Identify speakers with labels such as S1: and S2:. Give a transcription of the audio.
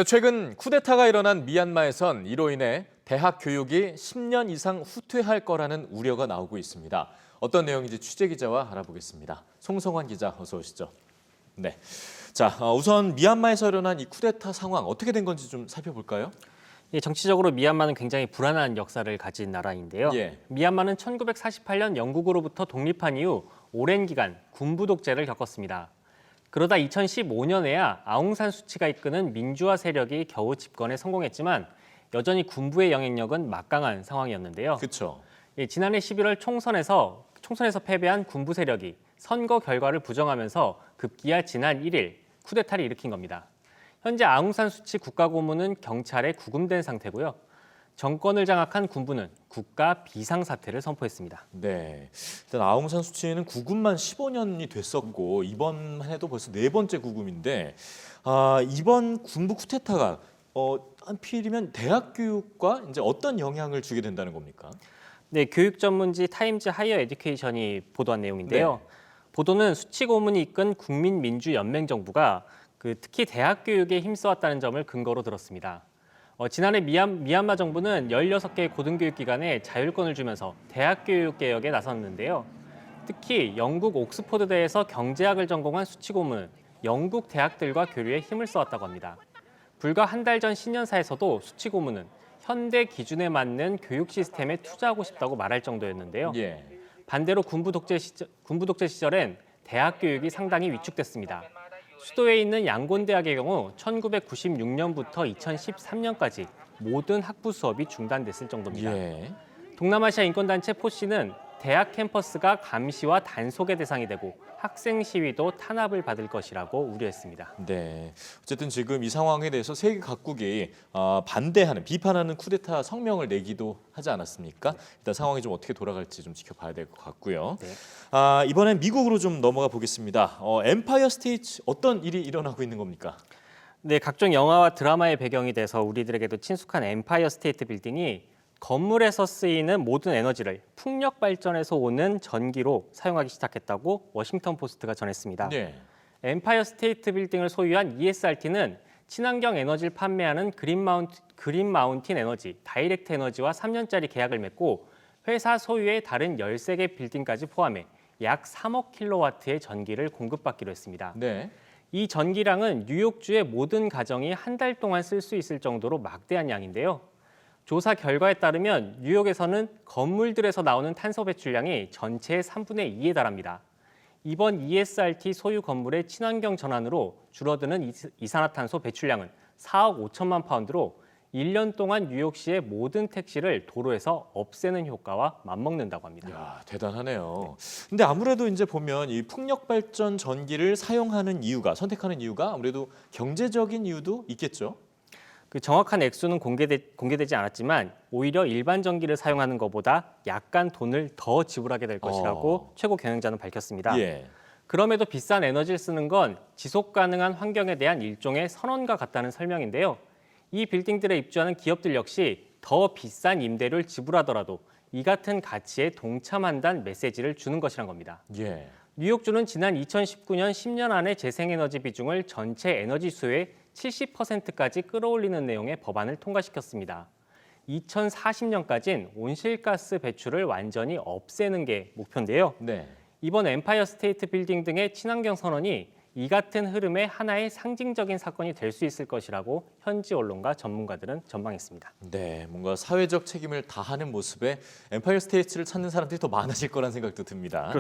S1: 최근 쿠데타가 일어난 미얀마에선 이로 인해 대학 교육이 10년 이상 후퇴할 거라는 우려가 나오고 있습니다. 어떤 내용인지 취재 기자와 알아보겠습니다. 송성환 기자, 어서 오시죠. 네. 자, 우선 미얀마에서 일어난 이 쿠데타 상황 어떻게 된 건지 좀 살펴볼까요?
S2: 예, 정치적으로 미얀마는 굉장히 불안한 역사를 가진 나라인데요. 미얀마는 1948년 영국으로부터 독립한 이후 오랜 기간 군부 독재를 겪었습니다. 그러다 2015년에야 아웅산 수치가 이끄는 민주화 세력이 겨우 집권에 성공했지만 여전히 군부의 영향력은 막강한 상황이었는데요.
S1: 그렇죠.
S2: 예, 지난해 11월 총선에서 패배한 군부 세력이 선거 결과를 부정하면서 급기야 지난 1일 쿠데타를 일으킨 겁니다. 현재 아웅산 수치 국가고문은 경찰에 구금된 상태고요. 정권을 장악한 군부는 국가 비상사태를 선포했습니다.
S1: 네. 일단 아웅산 수치는 구금만 15년이 됐었고 이번만 해도 벌써 네 번째 구금인데 이번 군부 쿠데타가 한필이면 대학 교육과 이제 어떤 영향을 주게 된다는 겁니까?
S2: 네, 교육 전문지 타임즈 하이어 에듀케이션이 보도한 내용인데요. 보도는 수치 고문이 이끈 국민민주연맹정부가 특히 대학 교육에 힘써왔다는 점을 근거로 들었습니다. 지난해 미얀마 정부는 16개 고등교육기관에 자율권을 주면서 대학 교육 개혁에 나섰는데요. 특히 영국 옥스포드대에서 경제학을 전공한 수치 고문은 영국 대학들과 교류에 힘을 써왔다고 합니다. 불과 한 달 전 신년사에서도 수치 고문은 현대 기준에 맞는 교육 시스템에 투자하고 싶다고 말할 정도였는데요. 반대로 군부 독재 시절엔 대학 교육이 상당히 위축됐습니다. 수도에 있는 양곤대학의 경우 1996년부터 2013년까지 모든 학부 수업이 중단됐을 정도입니다. 동남아시아 인권단체 포시는 대학 캠퍼스가 감시와 단속의 대상이 되고 학생 시위도 탄압을 받을 것이라고 우려했습니다.
S1: 네. 어쨌든 지금 이 상황에 대해서 세계 각국이 반대하는, 비판하는 쿠데타 성명을 내기도 하지 않았습니까? 일단 상황이 좀 어떻게 돌아갈지 좀 지켜봐야 될 것 같고요. 이번엔 미국으로 좀 넘어가 보겠습니다. 엠파이어 스테이트 어떤 일이 일어나고 있는 겁니까?
S2: 네, 각종 영화와 드라마의 배경이 돼서 우리들에게도 친숙한 엠파이어 스테이트 빌딩이 건물에서 쓰이는 모든 에너지를 풍력 발전에서 오는 전기로 사용하기 시작했다고 워싱턴 포스트가 전했습니다. 엠파이어 스테이트 빌딩을 소유한 ESRT는 친환경 에너지를 판매하는 그린 마운틴 에너지, 다이렉트 에너지와 3년짜리 계약을 맺고 회사 소유의 다른 13개 빌딩까지 포함해 약 3억 킬로와트의 전기를 공급받기로 했습니다. 이 전기량은 뉴욕주의 모든 가정이 한 달 동안 쓸 수 있을 정도로 막대한 양인데요. 조사 결과에 따르면 뉴욕에서는 건물들에서 나오는 탄소 배출량이 전체의 3분의 2에 달합니다. 이번 ESRT 소유 건물의 친환경 전환으로 줄어드는 이산화탄소 배출량은 4억 5천만 파운드로 1년 동안 뉴욕시의 모든 택시를 도로에서 없애는 효과와 맞먹는다고 합니다.
S1: 야, 대단하네요. 근데 아무래도 이제 보면 이 풍력 발전 전기를 사용하는 이유가, 선택하는 이유가 아무래도 경제적인 이유도 있겠죠?
S2: 정확한 액수는 공개되지 않았지만 오히려 일반 전기를 사용하는 것보다 약간 돈을 더 지불하게 될 것이라고 최고 경영자는 밝혔습니다. 그럼에도 비싼 에너지를 쓰는 건 지속 가능한 환경에 대한 일종의 선언과 같다는 설명인데요. 이 빌딩들에 입주하는 기업들 역시 더 비싼 임대료를 지불하더라도 이 같은 가치에 동참한다는 메시지를 주는 것이란 겁니다. 뉴욕주는 지난 2019년 10년 안에 재생에너지 비중을 전체 에너지 수요의 70%까지 끌어올리는 내용의 법안을 통과시켰습니다. 2040년까지는 온실가스 배출을 완전히 없애는 게 목표인데요. 이번 엠파이어 스테이트 빌딩 등의 친환경 선언이 이 같은 흐름의 하나의 상징적인 사건이 될 수 있을 것이라고 현지 언론과 전문가들은 전망했습니다.
S1: 네, 뭔가 사회적 책임을 다하는 모습에 엠파이어 스테이트를 찾는 사람들이 더 많아질 거란 생각도 듭니다.
S2: 그렇습니다.